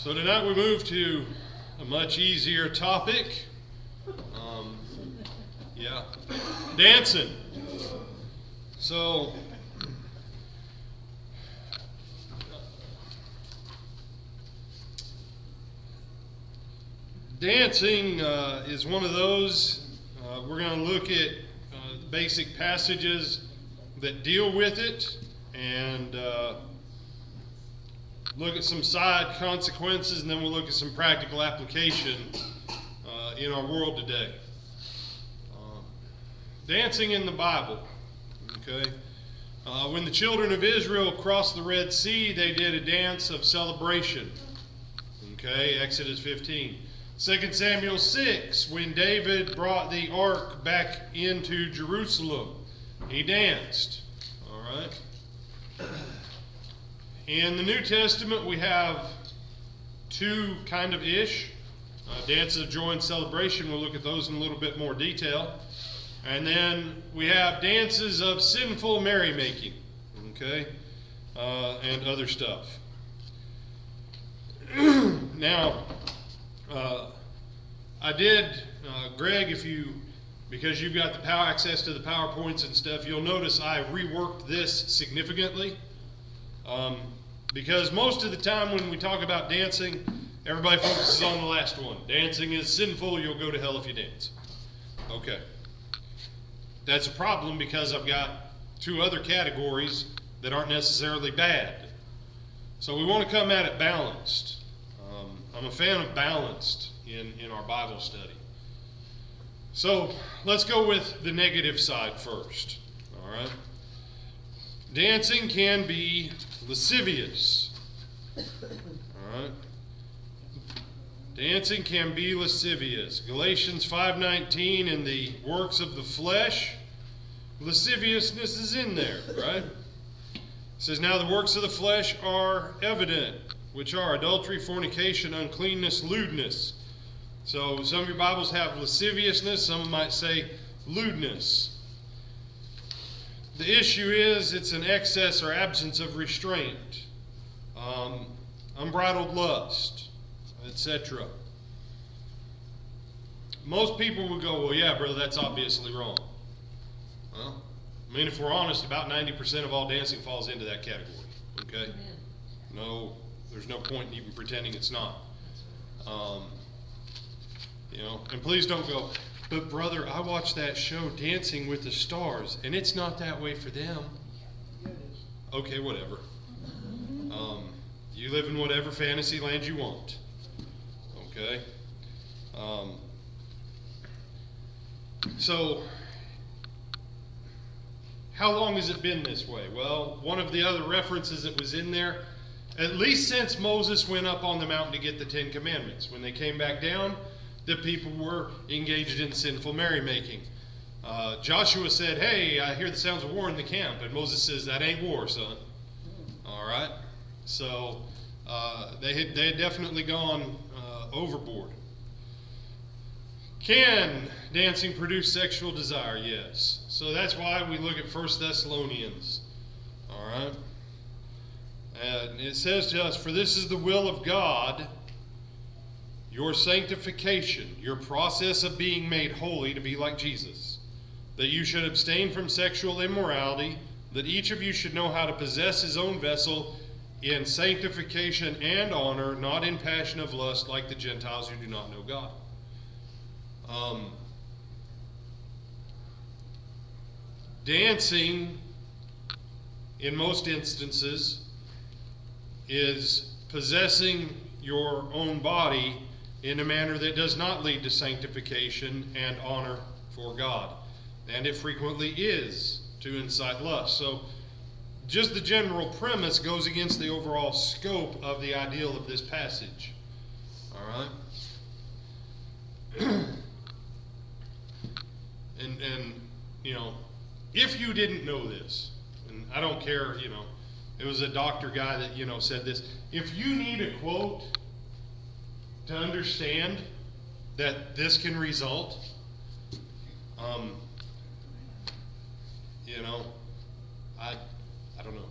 So tonight we move to a much easier topic. Dancing. So, dancing is one of those. We're going to look at the basic passages that deal with it and look at some side consequences, and then we'll look at some practical application in our world today. Dancing in the Bible. Okay. When the children of Israel crossed the Red Sea, they did a dance of celebration. Okay, Exodus 15. 2 Samuel 6, when David brought the ark back into Jerusalem, he danced. All right. In the New Testament, we have two kind of dances of joy and celebration. We'll look at those in a little bit more detail. And then we have dances of sinful merrymaking, okay, and other stuff. Now, I did, Greg, because you've got the access to the PowerPoints and stuff, you'll notice I reworked this significantly. Because most of the time when we talk about dancing, everybody focuses on the last one. Dancing is sinful, you'll go to hell if you dance. Okay. That's a problem because I've got two other categories that aren't necessarily bad. So we want to come at it balanced. I'm a fan of balanced in our Bible study. So let's go with the negative side first. All right. Dancing can be lascivious. All right. Dancing can be lascivious. Galatians 5:19, in the works of the flesh, lasciviousness is in there, right? It says, now the works of the flesh are evident, which are adultery, fornication, uncleanness, lewdness. So some of your Bibles have lasciviousness, some might say lewdness. The issue is it's an excess or absence of restraint, unbridled lust, etc. Most people would go, well, yeah, brother, that's obviously wrong. Well, I mean, if we're honest, about 90% of all dancing falls into that category. Okay? No, there's no point in even pretending it's not. And please don't go, but brother, I watched that show Dancing with the Stars, and it's not that way for them. Okay, whatever. You live in whatever fantasy land you want. Okay? So, how long has it been this way? Well, one of the other references that was in there, at least since Moses went up on the mountain to get the 10 Commandments. When they came back down, the people were engaged in sinful merrymaking. Joshua said, hey, I hear the sounds of war in the camp. And Moses says, that ain't war, son. All right? So, they had definitely gone overboard. Can dancing produce sexual desire? Yes. So that's why we look at 1 Thessalonians. All right? And it says to us, for this is the will of God, your sanctification, your process of being made holy to be like Jesus, that you should abstain from sexual immorality, that each of you should know how to possess his own vessel in sanctification and honor, not in passion of lust like the Gentiles who do not know God. Dancing, in most instances, is possessing your own body in a manner that does not lead to sanctification and honor for God. And it frequently is to incite lust. So just the general premise goes against the overall scope of the ideal of this passage. All right? And if you didn't know this, and I don't care, it was a doctor guy that, said this. If you need a quote to understand that this can result, I don't know. I don't know.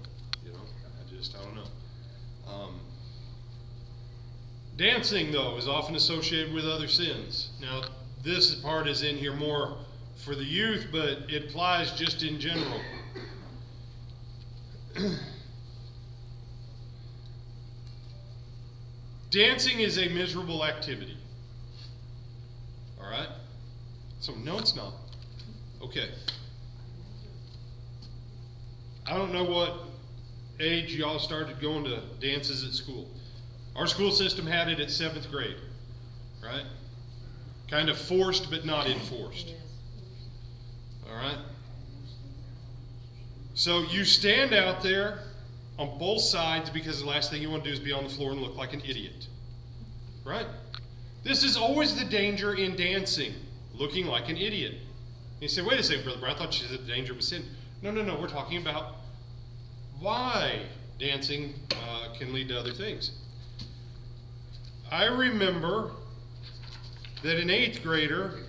Dancing, though, is often associated with other sins. Now, this part is in here more for the youth, but it applies just in general. Dancing is a miserable activity. All right? So, no, it's not. Okay. I don't know what age y'all started going to dances at school. Our school system had it at 7th grade, right? Kind of forced but not enforced. All right? So you stand out there on both sides because the last thing you want to do is be on the floor and look like an idiot. Right? This is always the danger in dancing, looking like an idiot. And you say, wait a second, Brother Brown, I thought you said the danger was sin. No, we're talking about why dancing can lead to other things. I remember that an 8th grader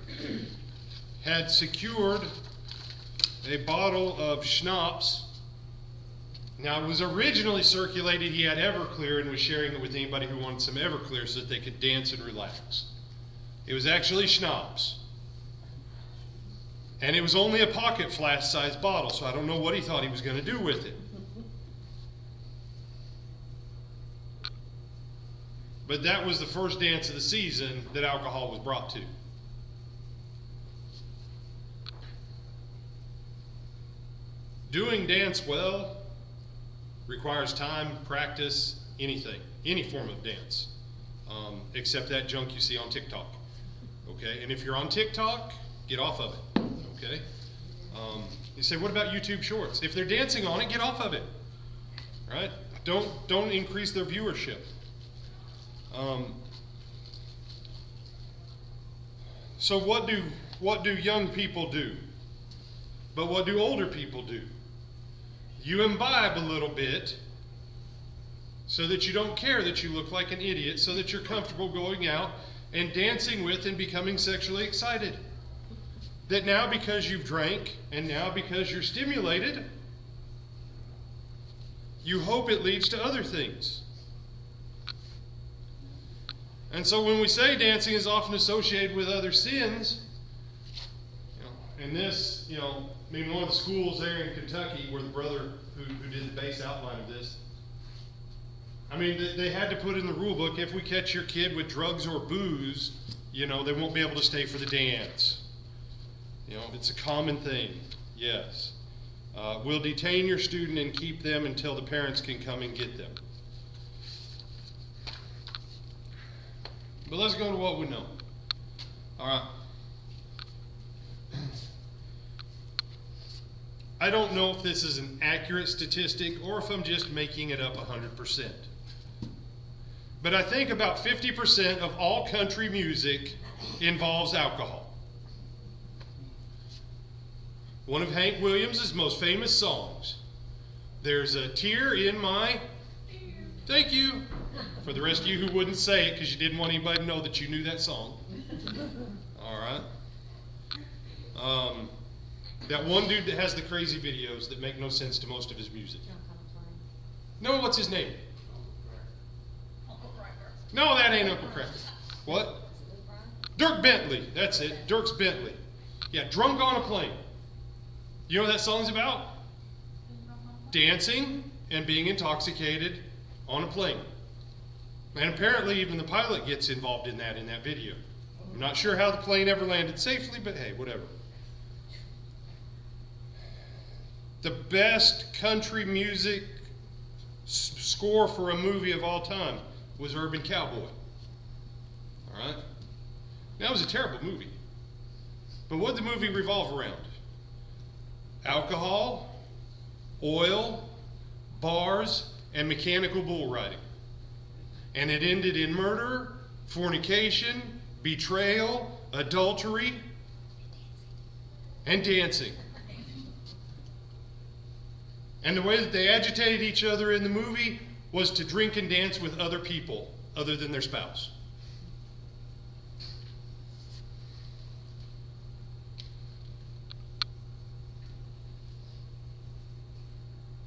had secured a bottle of schnapps. Now, it was originally circulated, he had Everclear and was sharing it with anybody who wanted some Everclear so that they could dance and relax. It was actually schnapps. And it was only a pocket flask sized bottle, so I don't know what he thought he was going to do with it. But that was the first dance of the season that alcohol was brought to. Doing dance well requires time, practice, anything, any form of dance, except that junk you see on TikTok. Okay, and if you're on TikTok, get off of it. Okay, you say, what about YouTube Shorts? If they're dancing on it, get off of it. Right? Don't increase their viewership. So what do young people do? But what do older people do? You imbibe a little bit so that you don't care that you look like an idiot, so that you're comfortable going out and dancing with and becoming sexually excited. That now because you've drank and now because you're stimulated, you hope it leads to other things. And so when we say dancing is often associated with other sins, and this, I mean, one of the schools there in Kentucky where the brother who did the base outline of this, I mean, they had to put in the rule book, if we catch your kid with drugs or booze, they won't be able to stay for the dance. It's a common thing, yes. We'll detain your student and keep them until the parents can come and get them. But let's go to what we know. All right. I don't know if this is an accurate statistic or if I'm just making it up 100%. But I think about 50% of all country music involves alcohol. One of Hank Williams' most famous songs, there's a tear in my... Thank you. For the rest of you who wouldn't say it because you didn't want anybody to know that you knew that song. All right. That one dude that has the crazy videos that make no sense to most of his music. No, what's his name? No, that ain't Uncle Cracker. What? Dirk Bentley. That's it. Dirk's Bentley. Yeah, Drunk on a Plane. You know what that song's about? Dancing and being intoxicated on a plane. And apparently even the pilot gets involved in that video. I'm not sure how the plane ever landed safely, but hey, whatever. The best country music score for a movie of all time was Urban Cowboy. All right? That was a terrible movie. But what did the movie revolve around? Alcohol, oil, bars, and mechanical bull riding. And it ended in murder, fornication, betrayal, adultery, and dancing. And the way that they agitated each other in the movie was to drink and dance with other people other than their spouse.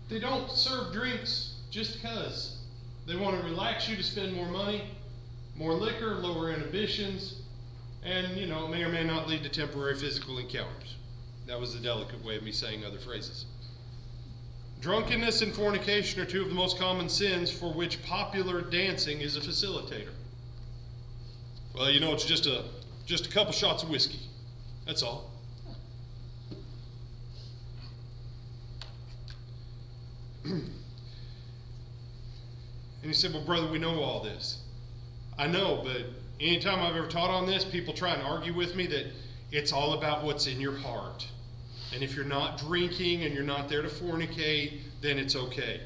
They don't serve drinks just because. They want to relax you to spend more money. More liquor, lower inhibitions, and, you know, may or may not lead to temporary physical encounters. That was the delicate way of me saying other phrases. Drunkenness and fornication are two of the most common sins for which popular dancing is a facilitator. Well, you know, it's just a couple shots of whiskey. That's all. And he said, well, brother, we know all this. I know, but anytime I've ever taught on this, people try and argue with me that it's all about what's in your heart. And if you're not drinking and you're not there to fornicate, then it's okay.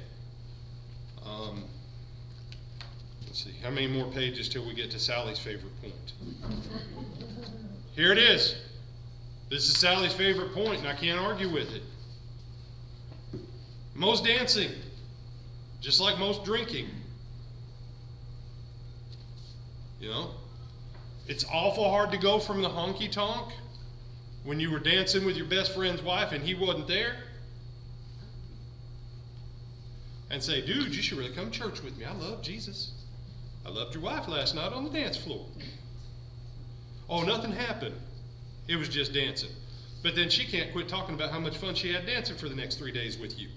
Let's see, how many more pages till we get to Sally's favorite point? Here it is. This is Sally's favorite point, and I can't argue with it. Most dancing, just like most drinking. You know, it's awful hard to go from the honky tonk when you were dancing with your best friend's wife and he wasn't there and say, dude, you should really come to church with me. I love Jesus. I loved your wife last night on the dance floor. Oh, nothing happened. It was just dancing. But then she can't quit talking about how much fun she had dancing for the next 3 days with you.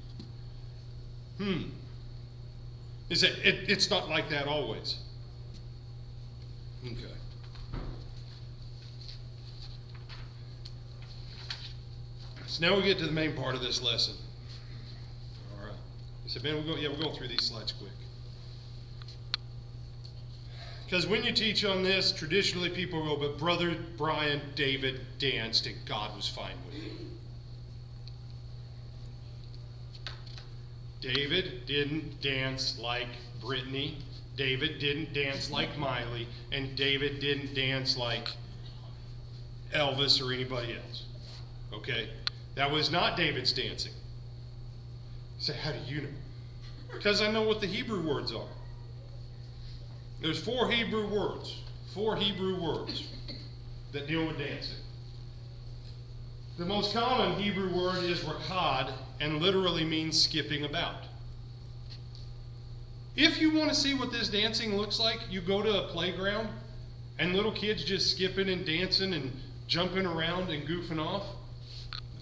It's not like that always. Okay. So now we get to the main part of this lesson. All right. I said, man, we're going through these slides quick. Because when you teach on this, traditionally people go, but Brother Brian David danced and God was fine with it. David didn't dance like Brittany. David didn't dance like Miley, and David didn't dance like Elvis or anybody else. Okay? That was not David's dancing. You say, how do you know? Because I know what the Hebrew words are. There's four Hebrew words that deal with dancing. The most common Hebrew word is rakad, and literally means skipping about. If you want to see what this dancing looks like, you go to a playground and little kids just skipping and dancing and jumping around and goofing off.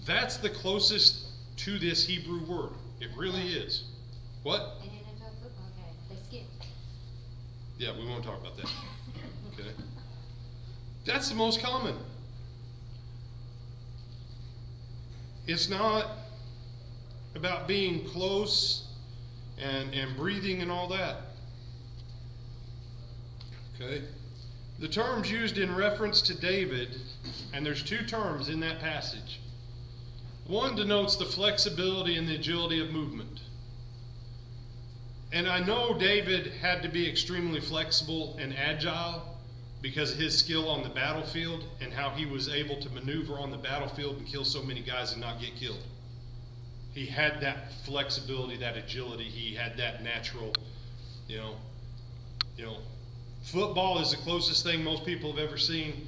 That's the closest to this Hebrew word. It really is. What? And in a football game, they skip. Yeah, we won't talk about that. Okay. That's the most common. It's not about being close and breathing and all that. Okay? The terms used in reference to David, and there's two terms in that passage. One denotes the flexibility and the agility of movement. And I know David had to be extremely flexible and agile because of his skill on the battlefield and how he was able to maneuver on the battlefield and kill so many guys and not get killed. He had that flexibility, that agility. He had that natural, you know, football is the closest thing most people have ever seen.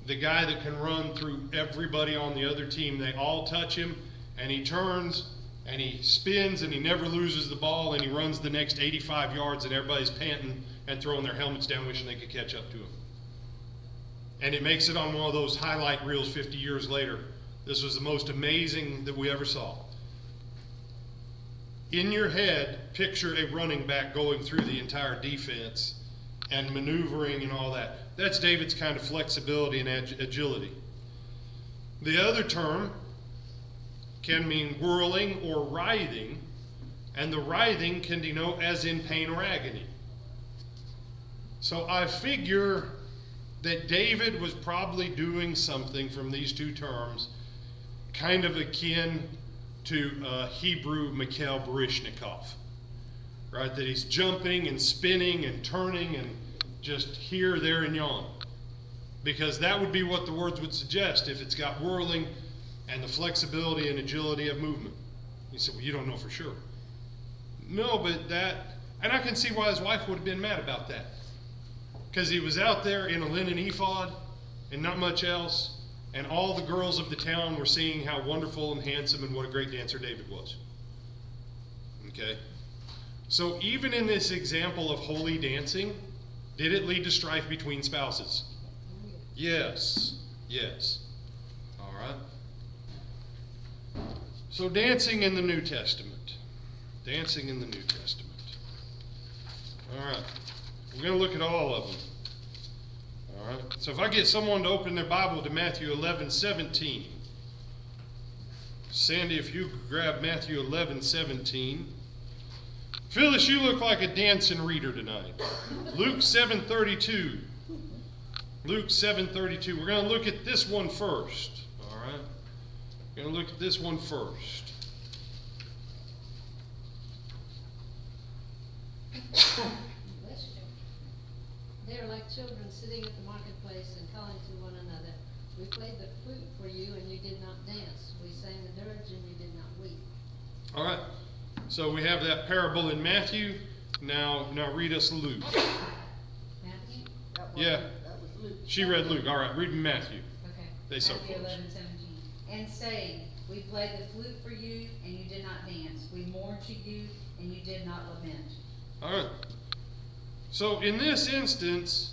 The guy that can run through everybody on the other team, they all touch him, and he turns, and he spins, and he never loses the ball, and he runs the next 85 yards, and everybody's panting and throwing their helmets down, wishing they could catch up to him. And it makes it on one of those highlight reels 50 years later. This was the most amazing that we ever saw. In your head, picture a running back going through the entire defense and maneuvering and all that. That's David's kind of flexibility and agility. The other term can mean whirling or writhing, and the writhing can denote as in pain or agony. So I figure that David was probably doing something from these two terms kind of akin to Hebrew Mikhail Baryshnikov, right? That he's jumping and spinning and turning and just here, there, and yon. Because that would be what the words would suggest if it's got whirling and the flexibility and agility of movement. You say, well, you don't know for sure. No, but that, and I can see why his wife would have been mad about that. Because he was out there in a linen ephod and not much else, and all the girls of the town were seeing how wonderful and handsome and what a great dancer David was. Okay? So even in this example of holy dancing, Did it lead to strife between spouses? Yes. Yes. All right. So dancing in the New Testament. Dancing in the New Testament. All right. We're going to look at all of them. All right. So if I get someone to open their Bible to Matthew 11:17. Sandy, if you grab Matthew 11:17. Phyllis, you look like a dancing reader tonight. Luke 7:32. Luke 7:32. We're going to look at this one first. All right. We're going to look at this one first. They are like children sitting at the marketplace and calling to one another. We played the flute for you and you did not dance. We sang the dirge and you did not weep. All right. So we have that parable in Matthew. Now read us Luke. Matthew? Yeah. That was Luke. She read Luke. All right. Read Matthew. Okay. They so Matthew close. 11:17. And saying, we played the flute for you, and you did not dance. We mourned to you, and you did not lament. All right. So in this instance,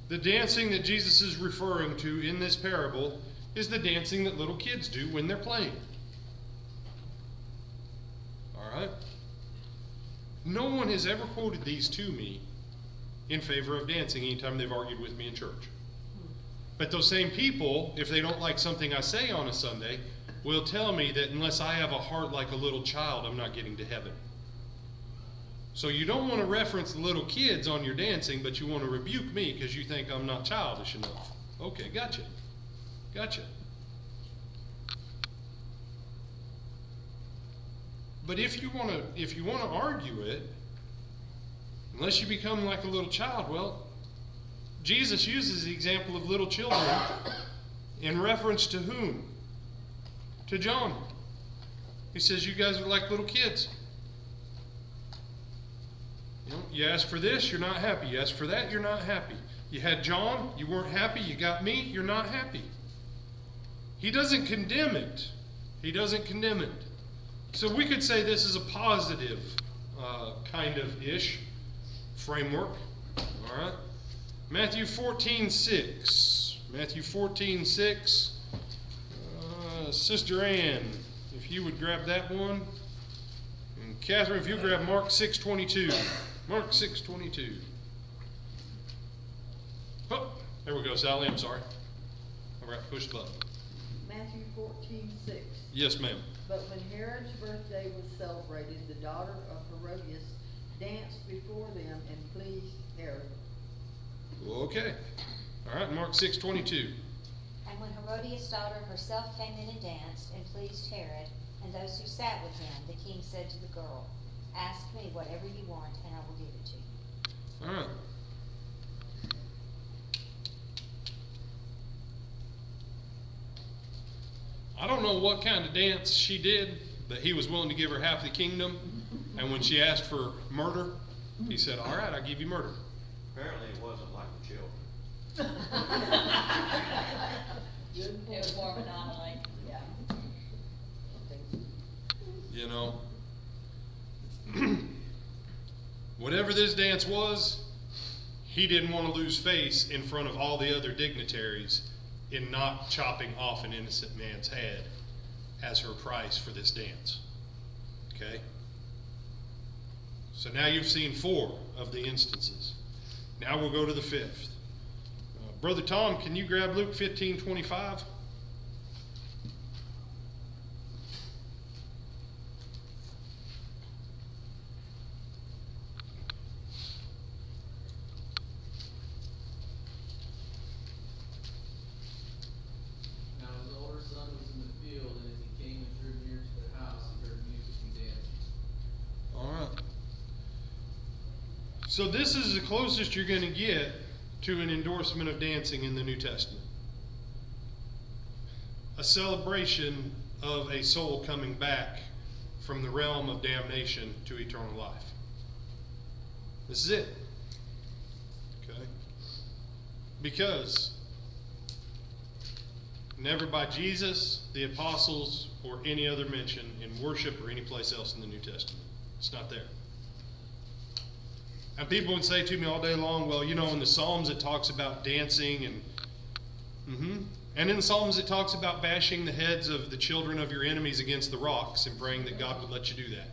the dancing that Jesus is referring to in this parable is the dancing that little kids do when they're playing. All right. No one has ever quoted these to me in favor of dancing anytime they've argued with me in church. But those same people, if they don't like something I say on a Sunday, will tell me that unless I have a heart like a little child, I'm not getting to heaven. So you don't want to reference the little kids on your dancing, but you want to rebuke me because you think I'm not childish enough. Okay, gotcha. Gotcha. But if you want to argue it, unless you become like a little child, well, Jesus uses the example of little children in reference to whom? To John. He says, you guys are like little kids. You ask for this, you're not happy. You ask for that, you're not happy. You had John, you weren't happy. You got me, you're not happy. He doesn't condemn it. He doesn't condemn it. So we could say this is a positive kind of ish framework. All right. Matthew 14:6. Matthew 14:6. Sister Ann, if you would grab that one. And Catherine, if you grab Mark 6:22. Mark 6:22. Oh, there we go, Sally. I'm sorry. All right, push the button. Matthew 14:6. Yes, ma'am. But when Herod's birthday was celebrated, the daughter of Herodias danced before them and pleased Herod. Okay. All right, Mark 6:22. And when Herodias' daughter herself came in and danced and pleased Herod and those who sat with him, the king said to the girl, ask me whatever you want and I will give it to you. All right. I don't know what kind of dance she did, but he was willing to give her half the kingdom. And when she asked for murder, he said, all right, I'll give you murder. Apparently it wasn't like the children. Good It was point. more of an anomaly. Yeah. You know, whatever this dance was, he didn't want to lose face in front of all the other dignitaries in not chopping off an innocent man's head as her price for this dance. Okay? So now you've seen 4 of the instances. Now we'll go to the 5th. Brother Tom, can you grab Luke 15:25? Now his older son was in the field, and as he came and drew near to the house, he heard music and dancing. All right. So this is the closest you're going to get to an endorsement of dancing in the New Testament. A celebration of a soul coming back from the realm of damnation to eternal life. This is it. Okay? Because never by Jesus, the apostles, or any other mention in worship or any place else in the New Testament. It's not there. And people would say to me all day long, well, you know, in the Psalms it talks about dancing and and in the Psalms it talks about bashing the heads of the children of your enemies against the rocks and praying that God would let you do that.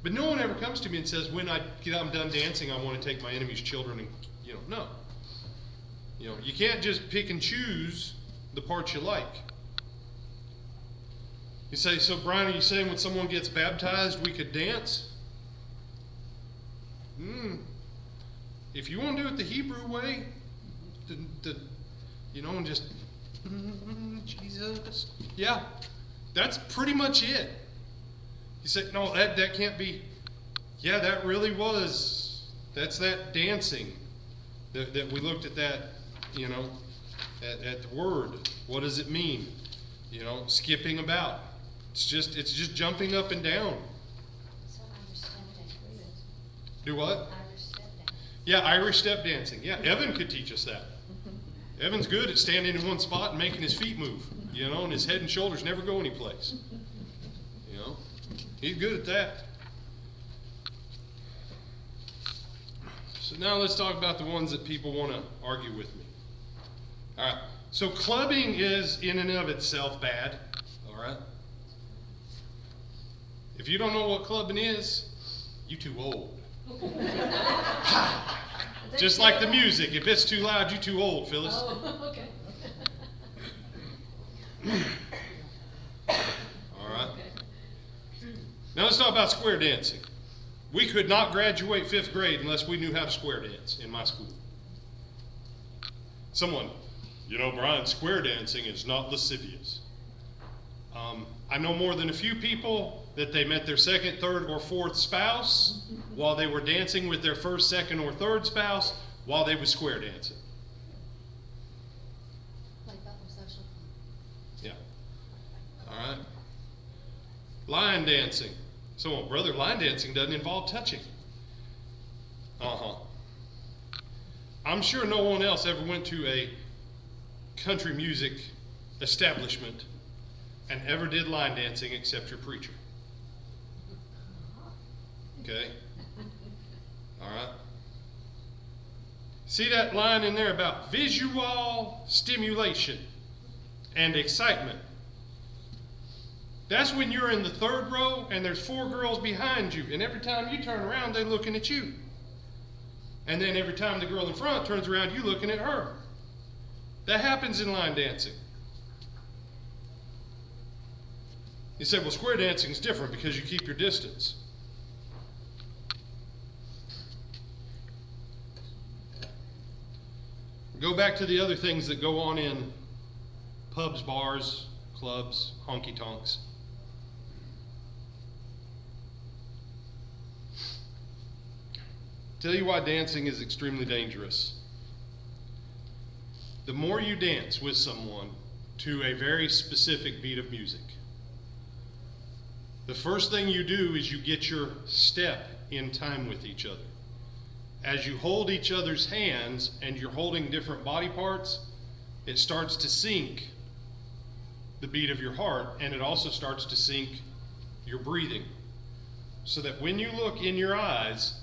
But no one ever comes to me and says, when I'm done dancing, I want to take my enemy's children and, no. You can't just pick and choose the parts you like. You say, so Brian, are you saying when someone gets baptized, we could dance? If you want to do it the Hebrew way, and just, Jesus. Yeah, that's pretty much it. You say, no, that can't be. Yeah, that really was. That's that dancing that we looked at that, at the word. What does it mean? Skipping about. It's just jumping up and down. So Irish step dancing. Do what? Irish step dancing. Yeah, Irish step dancing. Yeah, Evan could teach us that. Evan's good at standing in one spot and making his feet move, and his head and shoulders never go anyplace. He's good at that. So now let's talk about the ones that people want to argue with me. All right. So clubbing is in and of itself bad. All right. If you don't know what clubbing is, you too old. Just like the music. If it's too loud, you too old, Phyllis. Oh, okay. All right. Okay. Now let's talk about square dancing. We could not graduate 5th grade unless we knew how to square dance in my school. Someone, Brian, square dancing is not lascivious. I know more than a few people that they met their 2nd, 3rd, or 4th spouse while they were dancing with their 1st, 2nd, or 3rd spouse while they were square dancing. Like Butler Social Club. Yeah. All right. Line dancing. So, brother, line dancing doesn't involve touching. I'm sure no one else ever went to a country music establishment and ever did line dancing except your preacher. Okay? All right. See that line in there about visual stimulation and excitement? That's when you're in the 3rd row and there's 4 girls behind you, and every time you turn around, they're looking at you. And then every time the girl in front turns around, you're looking at her. That happens in line dancing. You say, well, square dancing is different because you keep your distance. Go back to the other things that go on in pubs, bars, clubs, honky tonks. Tell you why dancing is extremely dangerous. The more you dance with someone to a very specific beat of music, the first thing you do is you get your step in time with each other. As you hold each other's hands and you're holding different body parts, it starts to sync the beat of your heart, and it also starts to sync your breathing. So that when you look in your eyes,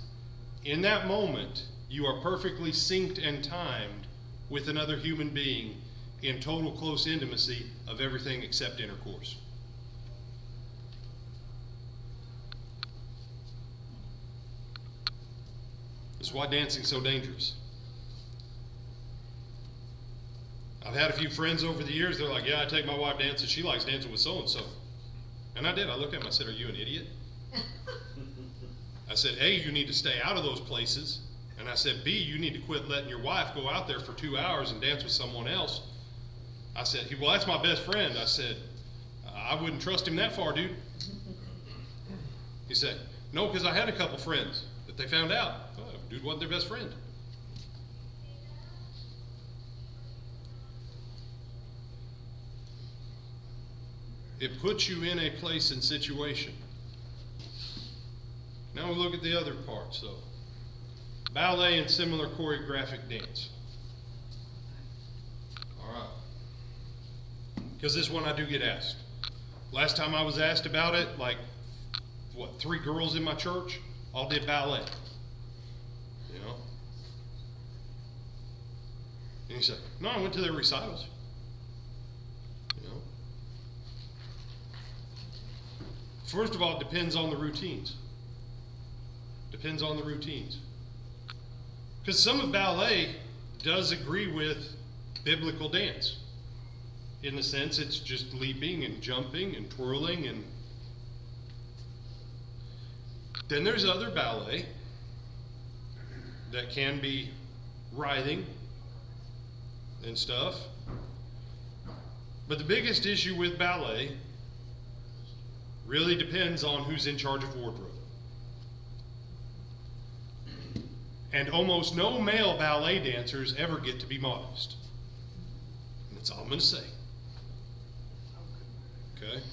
in that moment, you are perfectly synced and timed with another human being in total close intimacy of everything except intercourse. That's why dancing's so dangerous. I've had a few friends over the years, they're like, yeah, I take my wife dancing, she likes dancing with so-and-so. And I did. I looked at him, I said, are you an idiot? I said, A, you need to stay out of those places. And I said, B, you need to quit letting your wife go out there for 2 hours and dance with someone else. I said, well, that's my best friend. I said, I wouldn't trust him that far, dude. He said, no, because I had a couple friends that they found out. Oh, dude wasn't their best friend. It puts you in a place and situation. Now we look at the other parts, though. Ballet and similar choreographic dance. All right. Because this one I do get asked. Last time I was asked about it, 3 girls in my church all did ballet. And you say, no, I went to their recitals. You know? First of all, it depends on the routines. Depends on the routines. Because some of ballet does agree with biblical dance. In the sense it's just leaping and jumping and twirling, and then there's other ballet that can be writhing and stuff. But the biggest issue with ballet really depends on who's in charge of wardrobe. And almost no male ballet dancers ever get to be modest. And that's all I'm going to say. Okay?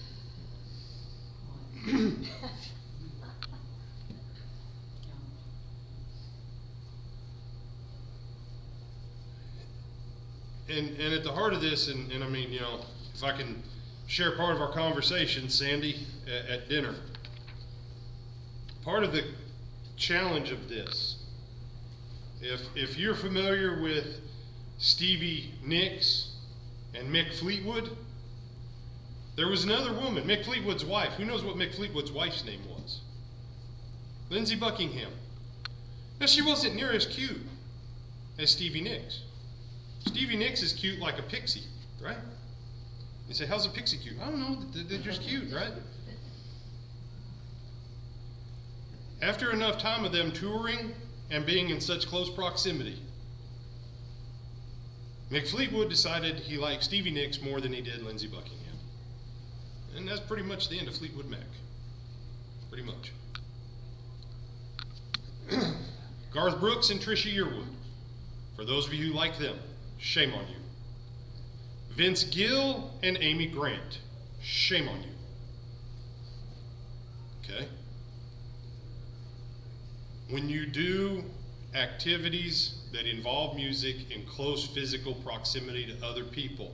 And at the heart of this, and I mean, you know, if I can share part of our conversation, Sandy, at dinner, part of the challenge of this, if you're familiar with Stevie Nicks and Mick Fleetwood, there was another woman, Mick Fleetwood's wife. Who knows what Mick Fleetwood's wife's name was? Lindsey Buckingham. Now, she wasn't near as cute as Stevie Nicks. Stevie Nicks is cute like a pixie, right? You say, how's a pixie cute? I don't know, they're just cute, right? After enough time of them touring and being in such close proximity, Mick Fleetwood decided he liked Stevie Nicks more than he did Lindsey Buckingham. And that's pretty much the end of Fleetwood Mac. Pretty much. Garth Brooks and Trisha Yearwood. For those of you who like them, shame on you. Vince Gill and Amy Grant. Shame on you. Okay? When you do activities that involve music in close physical proximity to other people,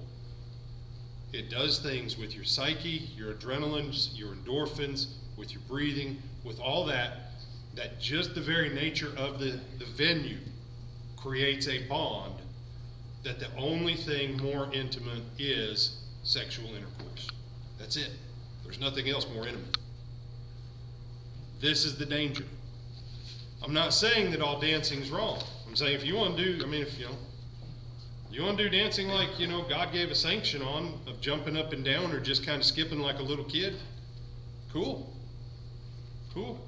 it does things with your psyche, your adrenalines, your endorphins, with your breathing, with all that, that just the very nature of the venue creates a bond that the only thing more intimate is sexual intercourse. That's it. There's nothing else more intimate. This is the danger. I'm not saying that all dancing's wrong. I'm saying if you want to do, I mean, if you want to do dancing like, God gave a sanction on, of jumping up and down or just kind of skipping like a little kid, cool. Cool.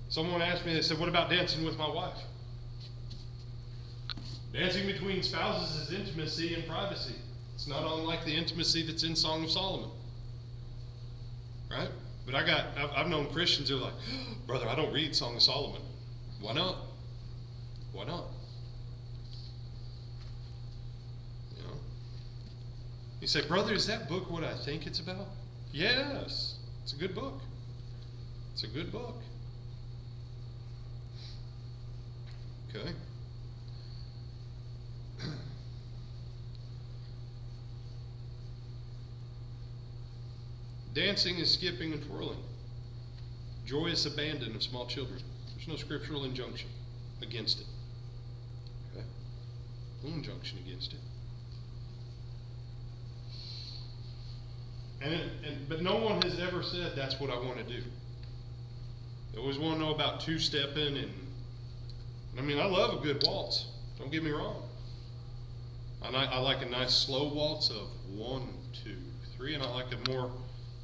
Someone asked me, they said, what about dancing with my wife? Dancing between spouses is intimacy and privacy. It's not unlike the intimacy that's in Song of Solomon. Right? But I've known Christians who are like, brother, I don't read Song of Solomon. Why not? Why not? You say, brother, is that book what I think it's about? Yes, it's a good book. It's a good book. Okay. Dancing is skipping and twirling. Joyous abandon of small children. There's no scriptural injunction against it. Okay? No injunction against it. But no one has ever said that's what I want to do. They always want to know about two-stepping and I mean, I love a good waltz. Don't get me wrong. I like a nice slow waltz of 1, 2, 3, and I like a more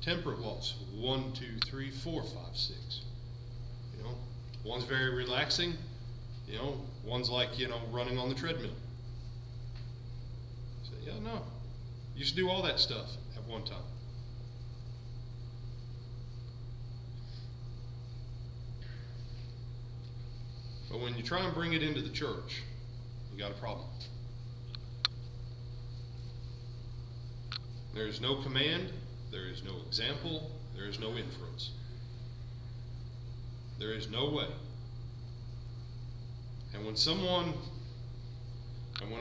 temperate waltz. 1, 2, 3, 4, 5, 6. One's very relaxing. One's like running on the treadmill. So yeah, no. You should do all that stuff at one time. But when you try and bring it into the church, you got a problem. There is no command, there is no example, there is no inference. There is no way. And when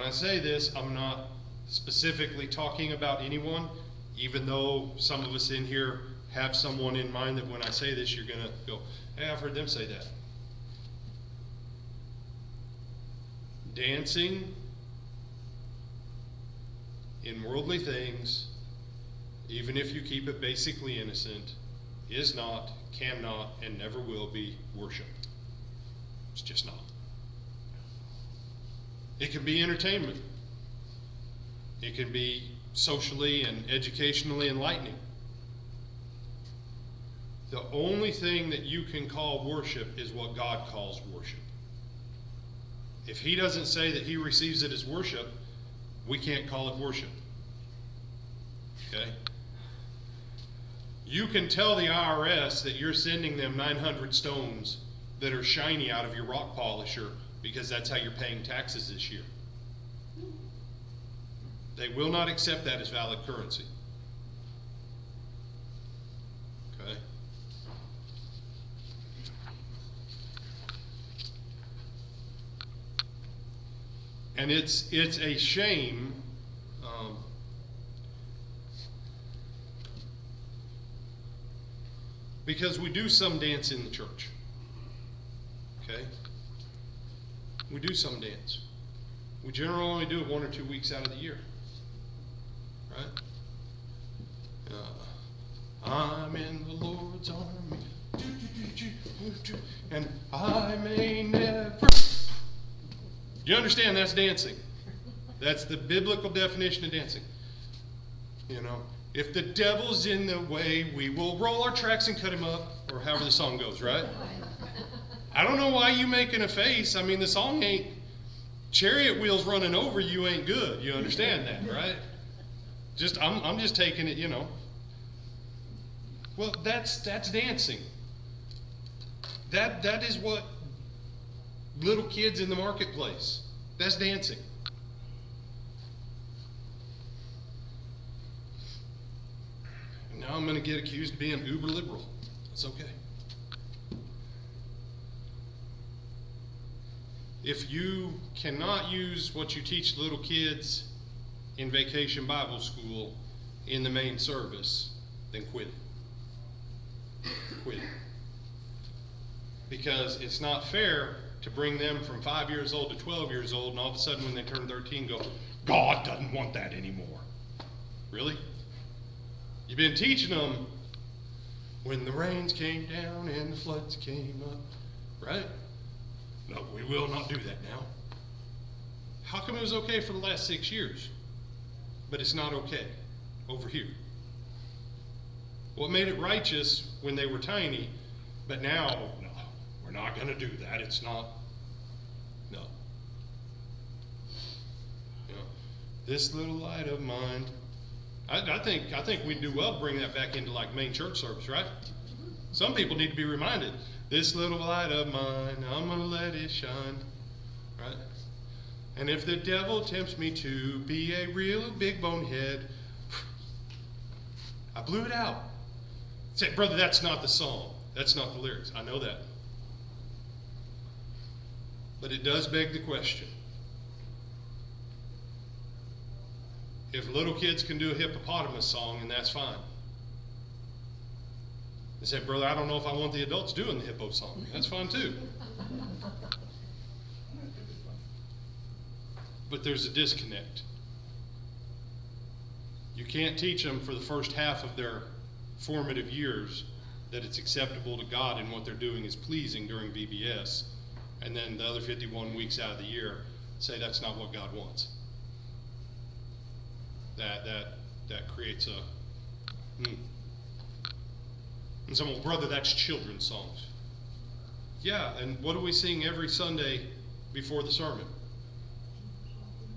I say this, I'm not specifically talking about anyone, even though some of us in here have someone in mind that when I say this, you're going to go, hey, I've heard them say that. Dancing in worldly things, even if you keep it basically innocent, is not, cannot, and never will be worship. It's just not. It can be entertainment. It can be socially and educationally enlightening. The only thing that you can call worship is what God calls worship. If He doesn't say that He receives it as worship, we can't call it worship. Okay? You can tell the IRS that you're sending them 900 stones that are shiny out of your rock polisher because that's how you're paying taxes this year. They will not accept that as valid currency. Okay? And it's a shame because we do some dance in the church. Okay? We do some dance. We generally only do it 1 or 2 weeks out of the year. Right? I'm in the Lord's army. And I may never. You understand that's dancing. That's the biblical definition of dancing. You know, if the devil's in the way, we will roll our tracks and cut him up, or however the song goes, right? I don't know why you making a face. I mean, the song ain't chariot wheels running over you ain't good. You understand that, right? I'm just taking it, you know. Well, that's dancing. That is what little kids in the marketplace. That's dancing. And now I'm going to get accused of being uber liberal. That's okay. If you cannot use what you teach little kids in Vacation Bible School in the main service, then quit it. Quit it. Because it's not fair to bring them from 5 years old to 12 years old, and all of a sudden when they turn 13 go, God doesn't want that anymore. Really? You've been teaching them when the rains came down and the floods came up, right? No, we will not do that now. How come it was okay for the last 6 years, but it's not okay over here? What made it righteous when they were tiny, but now, no, we're not going to do that. It's not. No. You know, this little light of mine. I think we'd do well to bring that back into like main church service, right? Some people need to be reminded. This little light of mine, I'm going to let it shine. Right? And if the devil tempts me to be a real big bonehead, I blew it out. Say, brother, that's not the song. That's not the lyrics. I know that. But it does beg the question. If little kids can do a hippopotamus song, and that's fine. They say, brother, I don't know if I want the adults doing the hippo song. That's fine too. But there's a disconnect. You can't teach them for the first half of their formative years that it's acceptable to God and what they're doing is pleasing during VBS, and then the other 51 weeks out of the year say that's not what God wants. That creates a And someone, well, brother, that's children's songs. Yeah, and what do we sing every Sunday before the sermon?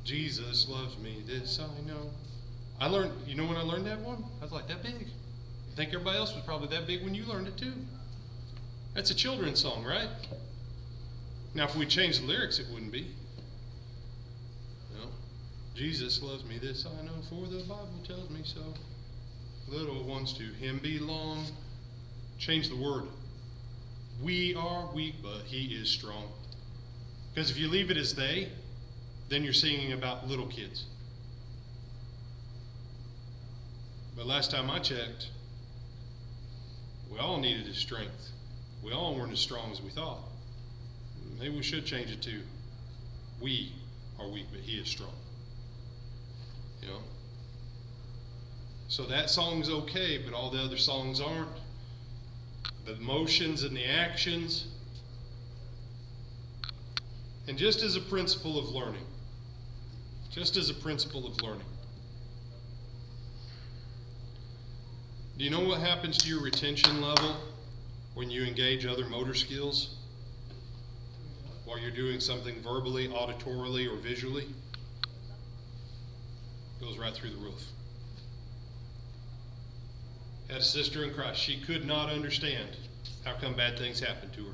Jesus loves me, this I know. I learned, you know when I learned that one? I was like, that big. I think everybody else was probably that big when you learned it too. That's a children's song, right? Now, if we change the lyrics, it wouldn't be. No. Jesus loves me, this I know, for the Bible tells me so. Little ones to him belong. Change the word. We are weak, but he is strong. Because if you leave it as they, then you're singing about little kids. But last time I checked, we all needed his strength. We all weren't as strong as we thought. Maybe we should change it to, we are weak, but he is strong. You know? So that song's okay, but all the other songs aren't. The motions and the actions. And just as a principle of learning, do you know what happens to your retention level when you engage other motor skills while you're doing something verbally, auditorily, or visually? Goes right through the roof. Had a sister in Christ. She could not understand how come bad things happened to her.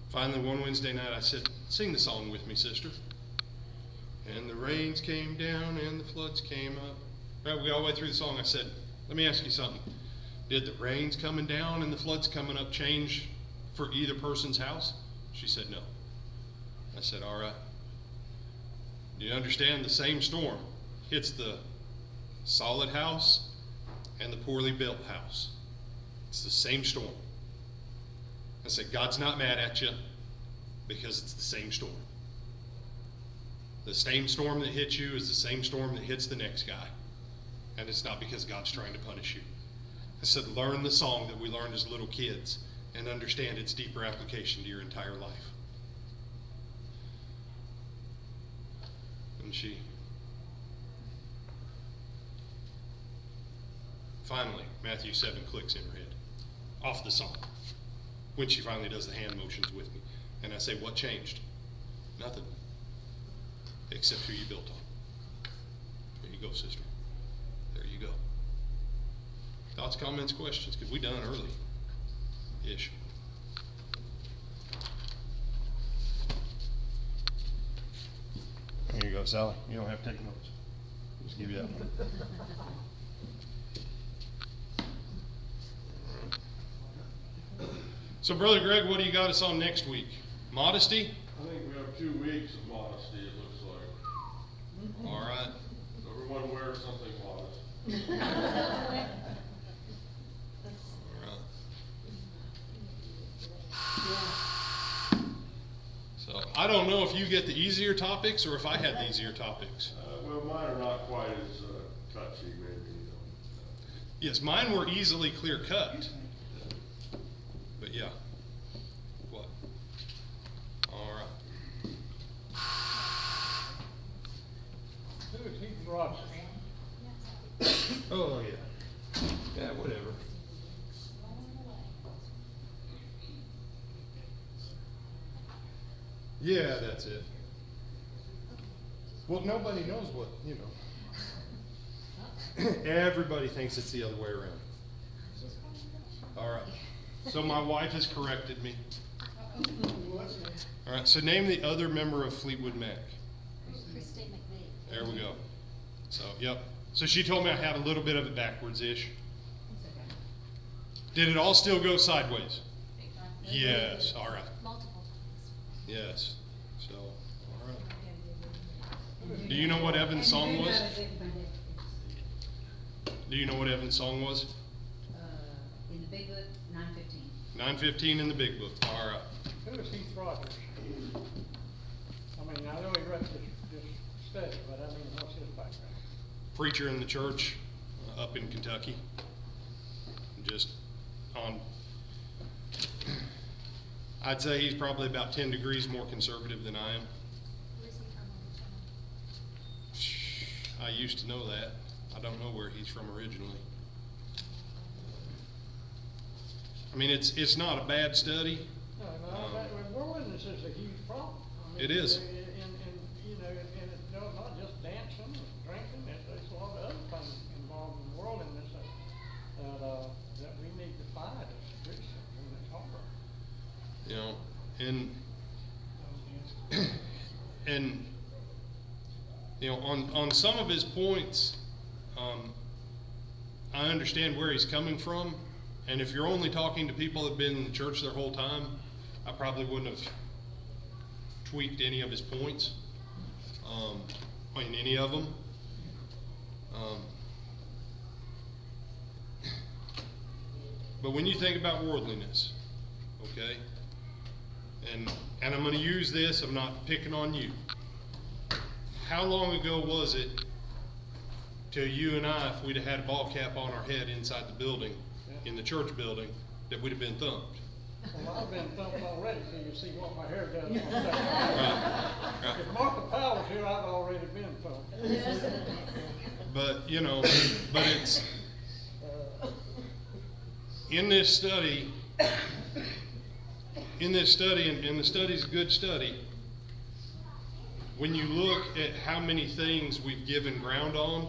Finally, one Wednesday night, I said, "Sing the song with me, sister." And the rains came down and the floods came up. Right, we got all the way through the song. I said, "Let me ask you something. Did the rains coming down and the floods coming up change for either person's house?" She said, "No." I said, "All right. Do you understand the same storm hits the solid house and the poorly built house? It's the same storm." I said, "God's not mad at you because it's the same storm. The same storm that hits you is the same storm that hits the next guy. And it's not because God's trying to punish you." I said, "Learn the song that we learned as little kids and understand its deeper application to your entire life." And she finally, Matthew 7 clicks in her head off the song when she finally does the hand motions with me. And I say, "What changed?" "Nothing. Except who you built on." There you go, sister. There you go. Thoughts, comments, questions? Because we done early-ish. Here you go, Sally. You don't have to take notes. Just give you that one. So, Brother Greg, what do you got us on next week? Modesty? I think we have 2 weeks of modesty, it looks like. All right. Everyone wears something modest. All right. So, I don't know if you get the easier topics or if I had the easier topics. Well, mine are not quite as touchy, maybe. Yes, mine were easily clear cut. But yeah. What? All right. Who is Heath Rogers? Oh, yeah. Yeah, whatever. Yeah, that's it. Well, nobody knows what, Everybody thinks it's the other way around. All right. So my wife has corrected me. All right, so name the other member of Fleetwood Mac. Christine McVie. There we go. So, yep. So she told me I had a little bit of it backwards-ish. Did it all still go sideways? Yes, all right. Multiple times. Yes. So, all right. Do you know what Evan's song was? Do you know what Evan's song was? In the big book, 9:15. 9:15 in the big book. All right. Who is Heath Rogers? I mean, I know he wrote this study, but I mean, what's his background? Preacher in the church up in Kentucky. Just on, I'd say he's probably about 10 degrees more conservative than I am. Where's he from originally? I used to know that. I don't know where he's from originally. I mean, it's not a bad study. No, worldliness is a huge problem. I mean, It is. And it's not just dancing and drinking, there's a lot of other things involved in worldliness that we need to fight as Christians, and it's hard. On some of his points, I understand where he's coming from, and if you're only talking to people that have been in the church their whole time, I probably wouldn't have tweaked any of his points, in any of them. But when you think about worldliness, okay, and I'm going to use this, I'm not picking on you. How long ago was it tell you and I, if we'd have had a ball cap on our head inside the building, in the church building, that we'd have been thumped. Well, I've been thumped already, so you see what my hair does on Right, Saturday. right. If Martha Powell's here, I've already been thumped. But, you know, but it's, in this study, and the study's a good study, when you look at how many things we've given ground on,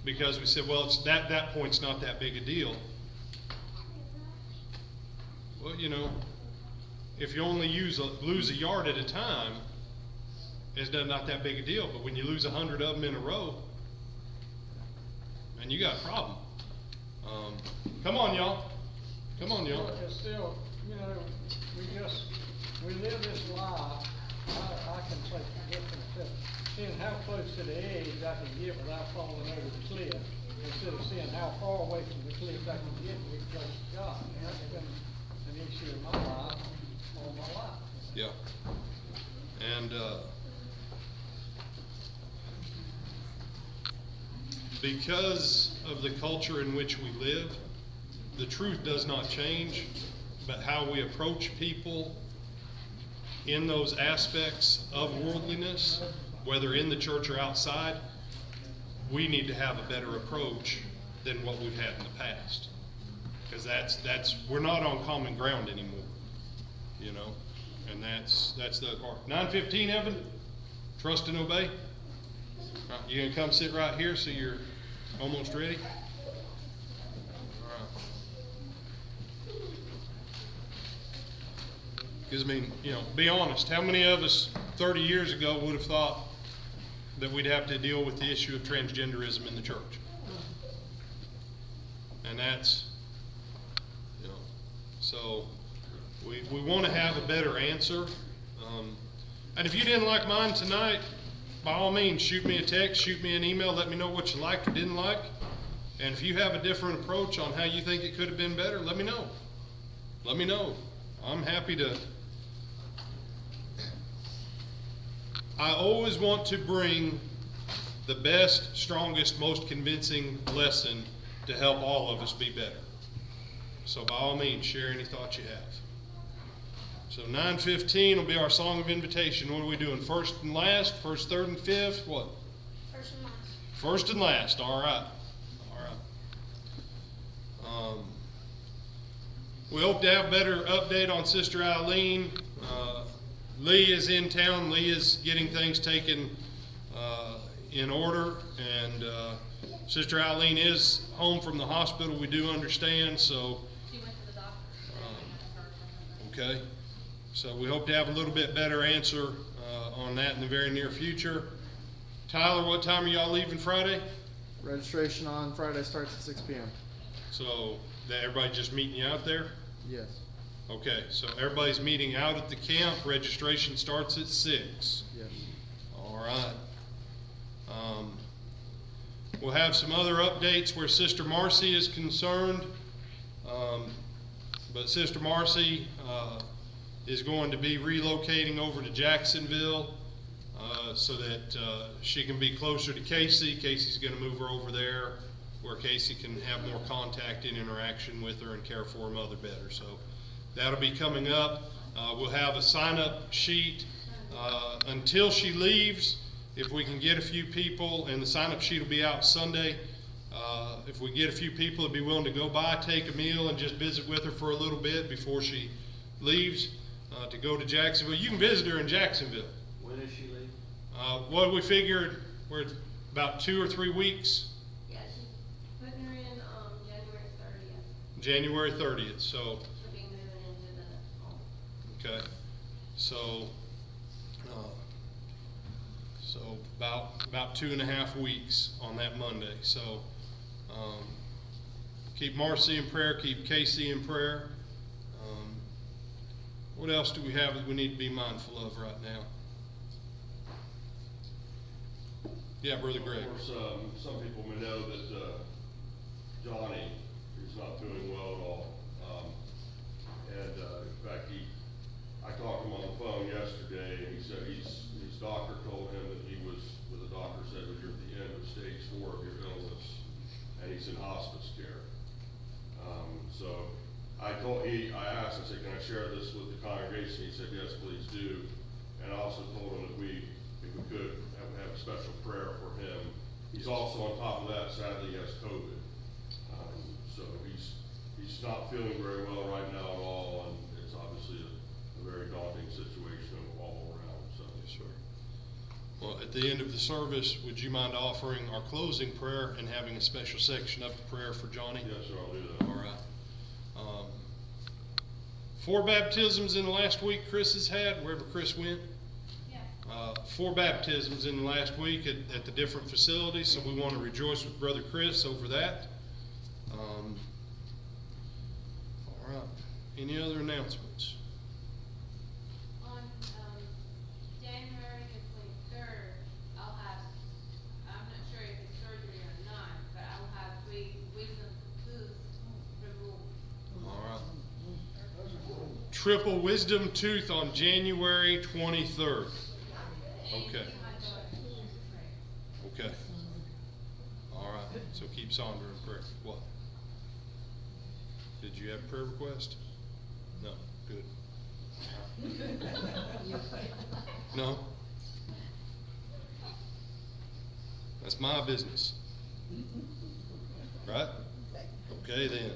because we said, well, it's that point's not that big a deal. Well, you know, if you only lose a yard at a time, it's not that big a deal. But when you lose 100 of them in a row, man, you got a problem. Come on, y'all. Come on, y'all. It's still, you know, we live this life, I can say from myself, seeing how close to the edge I can get without falling over the cliff, instead of seeing how far away from the cliff I can get to get close to God. And that's been an issue in my life, all my life. Yeah. And, because of the culture in which we live, the truth does not change, but how we approach people in those aspects of worldliness, whether in the church or outside, we need to have a better approach than what we've had in the past. Because we're not on common ground anymore, you know, and that's the other part. 9:15, Evan, trust and obey. Right, you gonna come sit right here so you're almost ready? All right. Because, I mean, you know, be honest, how many of us 30 years ago would have thought that we'd have to deal with the issue of transgenderism in the church? And that's, you know, so we want to have a better answer. And if you didn't like mine tonight, by all means, shoot me a text, shoot me an email, let me know what you liked or didn't like. And if you have a different approach on how you think it could have been better, let me know. Let me know. I'm happy to. I always want to bring the best, strongest, most convincing lesson to help all of us be better. So by all means, share any thoughts you have. So 9:15 will be our song of invitation. What are we doing? First and last? First, third, and fifth? What? First and last. First and last. All right. All right. We hope to have a better update on Sister Eileen. Lee is in town. Lee is getting things taken in order. And Sister Eileen is home from the hospital, we do understand. So, She went to the doctor. okay. So we hope to have a little bit better answer on that in the very near future. Tyler, what time are y'all leaving Friday? Registration on Friday starts at 6 p.m. So that everybody just meeting you out there? Yes. Okay, so everybody's meeting out at the camp. Registration starts at 6. Yes. All right. We'll have some other updates where Sister Marcy is concerned. But Sister Marcy is going to be relocating over to Jacksonville so that she can be closer to Casey. Casey's going to move her over there where Casey can have more contact and interaction with her and care for her mother better. So that'll be coming up. We'll have a sign-up sheet until she leaves. If we can get a few people, and the sign-up sheet will be out Sunday. If we get a few people that'd be willing to go by, take a meal, and just visit with her for a little bit before she leaves to go to Jacksonville. You can visit her in Jacksonville. When is she leaving? What we figured, we're about 2 or 3 weeks. Yeah, she's putting her in, January January 30th. 30th, so, She'll be moving into the home. okay. So about 2.5 weeks on that Monday. So keep Marcy in prayer, keep Casey in prayer. What else do we have that we need to be mindful of right now? Yeah, Brother Greg. Of course, some people may know that Johnny is not doing well at all. In fact, I talked to him on the phone yesterday, and he said his doctor told him that the doctor said that you're at the end of stage 4 of your case, and he said, yes, please do. And I also told him that if we could, have a special prayer for him. He's also, on top of that, sadly, he has COVID. So he's not feeling very well right now at all, and it's obviously a very daunting situation all around, so. Yes, sir. Well, at the end of the service, would you mind offering our closing prayer and having a special section of prayer for Johnny? Yes, sir, I'll do that. All right. 4 baptisms in the last week Chris has had, wherever Chris went. Yeah. 4 baptisms in the last week at the different facilities, so we want to rejoice with Brother Chris over that. All right. Any other announcements? On, January the 23rd, I'll have, I'm not sure if it's surgery or not, but I will have 3 wisdom tooth removed. All right. Triple wisdom tooth on January 23rd. Okay. Okay. All right. So keep Sandra in prayer. What? Did you have a prayer request? No. Good. No? That's my business. Right? Okay then.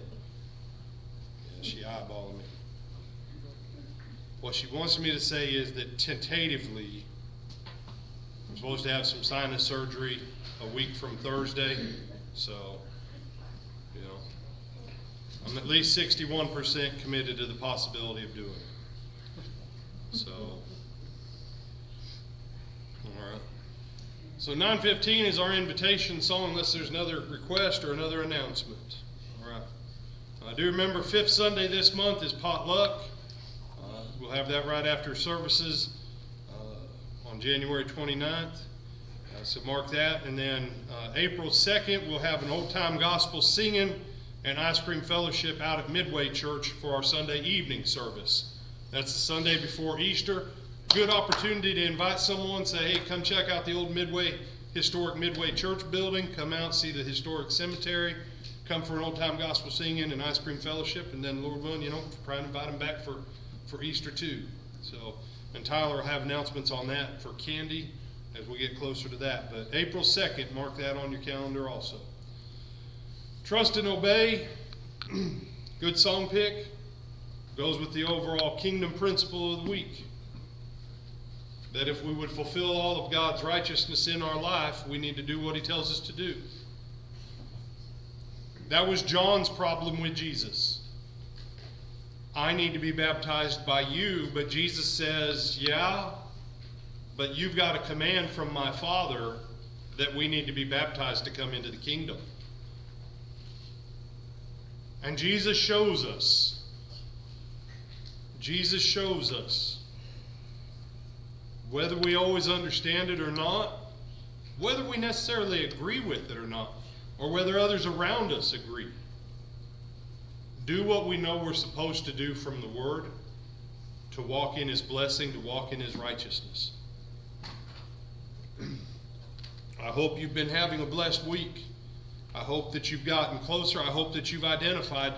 Yeah, she eyeballing me. What she wants me to say is that tentatively, I'm supposed to have some sinus surgery a week from Thursday, so, you know, I'm at least 61% committed to the possibility of doing it. So, all right. So 9:15 is our invitation song, unless there's another request or another announcement. All right. I do remember 5th Sunday this month is potluck. We'll have that right after services on January 29th. So mark that. And then April 2nd, we'll have an old-time gospel singing and ice cream fellowship out at Midway Church for our Sunday evening service. That's the Sunday before Easter. Good opportunity to invite someone, say, hey, come check out the old historic Midway Church building. Come out, see the historic cemetery. Come for an old-time gospel singing and ice cream fellowship. And then, Lord willing, try and invite them back for Easter too. So, and Tyler will have announcements on that for candy as we get closer to that. But April 2nd, mark that on your calendar also. Trust and Obey, good song pick, goes with the overall kingdom principle of the week. That if we would fulfill all of God's righteousness in our life, we need to do what he tells us to do. That was John's problem with Jesus. I need to be baptized by you, but Jesus says, yeah, but you've got a command from my Father that we need to be baptized to come into the kingdom. And Jesus shows us. Jesus shows us. Whether we always understand it or not, whether we necessarily agree with it or not, or whether others around us agree. Do what we know we're supposed to do from the Word, to walk in his blessing, to walk in his righteousness. I hope you've been having a blessed week. I hope that you've gotten closer. I hope that you've identified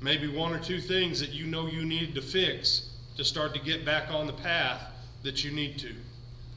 maybe 1 or 2 things that you know you need to fix to start to get back on the path that you need to.